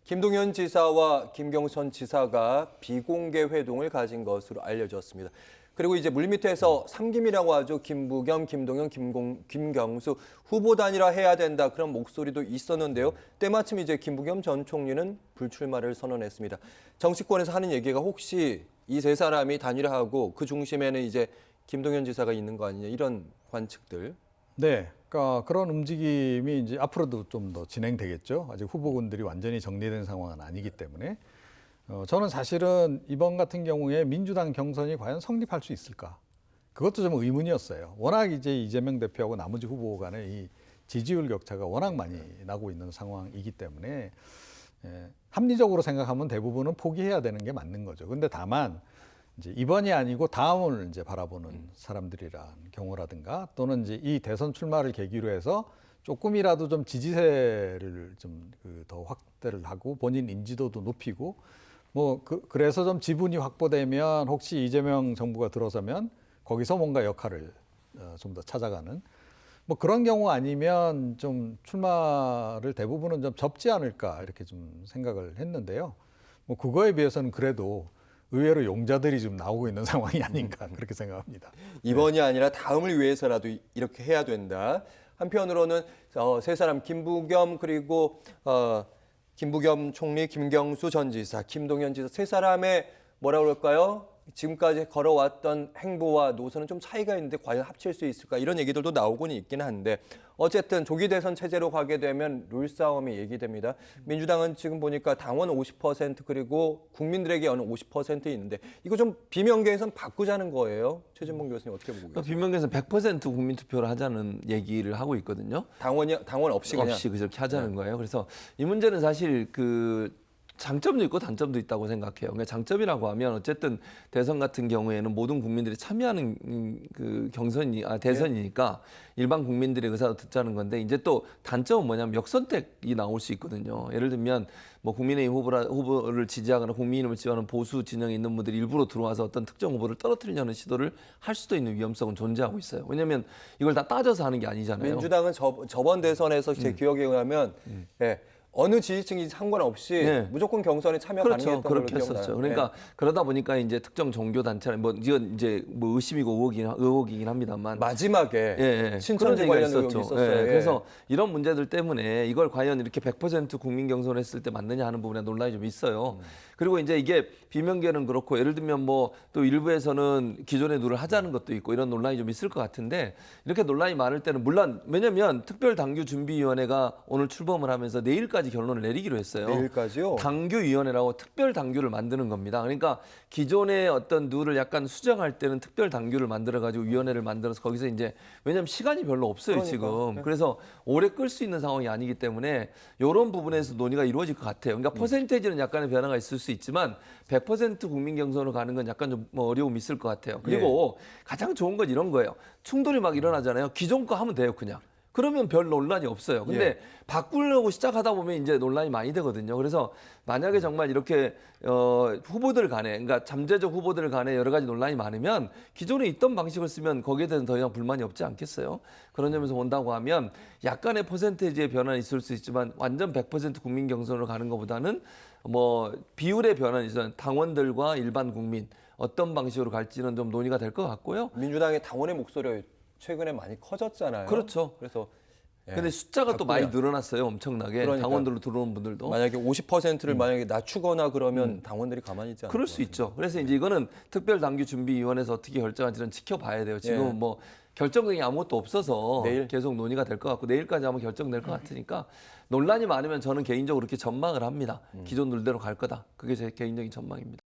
김동연 지사와 김경선 지사가 비공개 회동을 가진 것으로 알려졌습니다. 그리고 이제 물밑에서 삼김이라고 하죠. 김부겸, 김동연, 김경수 후보 단일화 해야 된다. 그런 목소리도 있었는데요. 때마침 이제 김부겸 전 총리는 불출마를 선언했습니다. 정치권에서 하는 얘기가 혹시 이 세 사람이 단일화하고 그 중심에는 이제 김동연 지사가 있는 거 아니냐 이런 관측들. 네, 그러니까 그런 움직임이 이제 앞으로도 좀 더 진행되겠죠. 아직 후보군들이 완전히 정리된 상황은 아니기 때문에 저는 사실은 이번 같은 경우에 민주당 경선이 과연 성립할 수 있을까? 그것도 좀 의문이었어요. 워낙 이제 이재명 대표하고 나머지 후보 간의 이 지지율 격차가 워낙 많이 나고 있는 상황이기 때문에 합리적으로 생각하면 대부분은 포기해야 되는 게 맞는 거죠. 근데 다만 이제 이번이 아니고 다음을 이제 바라보는 사람들이란 경우라든가 또는 이제 이 대선 출마를 계기로 해서 조금이라도 좀 지지세를 좀 더 확대를 하고 본인 인지도도 높이고 뭐 그래서 좀 지분이 확보되면 혹시 이재명 정부가 들어서면 거기서 뭔가 역할을 좀 더 찾아가는 뭐 그런 경우 아니면 좀 출마를 대부분은 좀 접지 않을까 이렇게 좀 생각을 했는데요. 뭐 그거에 비해서는 그래도 의외로 용자들이 좀 나오고 있는 상황이 아닌가 그렇게 생각합니다. 이번이 아니라 다음을 위해서라도 이렇게 해야 된다. 한편으로는 세 사람 김부겸 그리고 김부겸 총리, 김경수 전 지사, 김동연 지사 세 사람의 뭐라 그럴까요? 지금까지 걸어왔던 행보와 노선은 좀 차이가 있는데 과연 합칠 수 있을까? 이런 얘기들도 나오고는 있긴 한데 어쨌든 조기 대선 체제로 가게 되면 룰싸움이 얘기됩니다. 민주당은 지금 보니까 당원 50% 그리고 국민들에게 어느 50% 있는데 이거 좀 비명계에선 바꾸자는 거예요. 최진봉 교수님 어떻게 보고 계세요? 비명계에서는 100% 국민 투표를 하자는 얘기를 하고 있거든요. 당원 없이 그냥 그렇게 하자는 거예요. 그래서 이 문제는 사실 장점도 있고 단점도 있다고 생각해요. 그러니까 장점이라고 하면 어쨌든 대선 같은 경우에는 모든 국민들이 참여하는 대선이니까 일반 국민들의 의사도 듣자는 건데 이제 또 단점은 뭐냐면 역선택이 나올 수 있거든요. 예를 들면 뭐 국민의힘 후보를 지지하거나 국민의힘을 지지하는 보수 진영에 있는 분들이 일부러 들어와서 어떤 특정 후보를 떨어뜨리려는 시도를 할 수도 있는 위험성은 존재하고 있어요. 왜냐하면 이걸 다 따져서 하는 게 아니잖아요. 민주당은 저번 대선에서 제 기억에 의하면 어느 지지층이 상관없이 무조건 경선에 참여 가능했던 걸로 그렇게 기억나요. 했었죠. 그러니까 그러다 보니까 이제 특정 종교 단체는 이건 이제 의심이고 의혹이긴 합니다만 마지막에 신천지 그런 관련 얘기가 의혹이 있었어요. 그래서 이런 문제들 때문에 이걸 과연 이렇게 100% 국민 경선을 했을 때 맞느냐 하는 부분에 논란이 좀 있어요. 그리고 이제 이게 비명계는 그렇고 예를 들면 뭐 또 일부에서는 기존의 룰을 하자는 것도 있고 이런 논란이 좀 있을 것 같은데 이렇게 논란이 많을 때는 물론 왜냐면 특별당규준비위원회가 오늘 출범을 하면서 내일까지 결론을 내리기로 했어요. 내일까지요? 당규위원회라고 특별당규를 만드는 겁니다. 그러니까 기존의 어떤 룰을 약간 수정할 때는 특별당규를 만들어가지고 위원회를 만들어서 거기서 이제 왜냐면 시간이 별로 없어요 지금. 그래서 오래 끌 수 있는 상황이 아니기 때문에 이런 부분에서 논의가 이루어질 것 같아요. 그러니까 퍼센테이지는 약간의 변화가 있을 수 있지만 100% 국민 경선으로 가는 건 약간 좀 어려움이 있을 것 같아요. 그리고 가장 좋은 건 이런 거예요. 충돌이 막 일어나잖아요. 기존 거 하면 돼요, 그냥. 그러면 별 논란이 없어요. 근데 바꾸려고 시작하다 보면 이제 논란이 많이 되거든요. 그래서 만약에 정말 이렇게 후보들 간에, 그러니까 잠재적 후보들 간에 여러 가지 논란이 많으면 기존에 있던 방식을 쓰면 거기에 대해서 더 이상 불만이 없지 않겠어요? 그런 점에서 본다고 하면 약간의 퍼센테이지의 변화는 있을 수 있지만 완전 100% 국민 경선으로 가는 것보다는 뭐 비율의 변화는 있어요. 당원들과 일반 국민 어떤 방식으로 갈지는 좀 논의가 될 것 같고요. 민주당의 당원의 목소리가 최근에 많이 커졌잖아요. 그렇죠. 그래서 근데 숫자가 또 많이 늘어났어요. 엄청나게. 그러니까. 당원들로 들어오는 분들도. 만약에 50%를 만약에 낮추거나 그러면 당원들이 가만히 있지 않을 그럴 것 수 있죠. 그래서 이제 이거는 특별당규준비위원회에서 어떻게 결정할지는 지켜봐야 돼요. 지금은 뭐 결정된 게 아무것도 없어서 내일? 계속 논의가 될 것 같고 내일까지 아마 결정될 것 같으니까 논란이 많으면 저는 개인적으로 그렇게 전망을 합니다. 기존 룰대로 갈 거다. 그게 제 개인적인 전망입니다.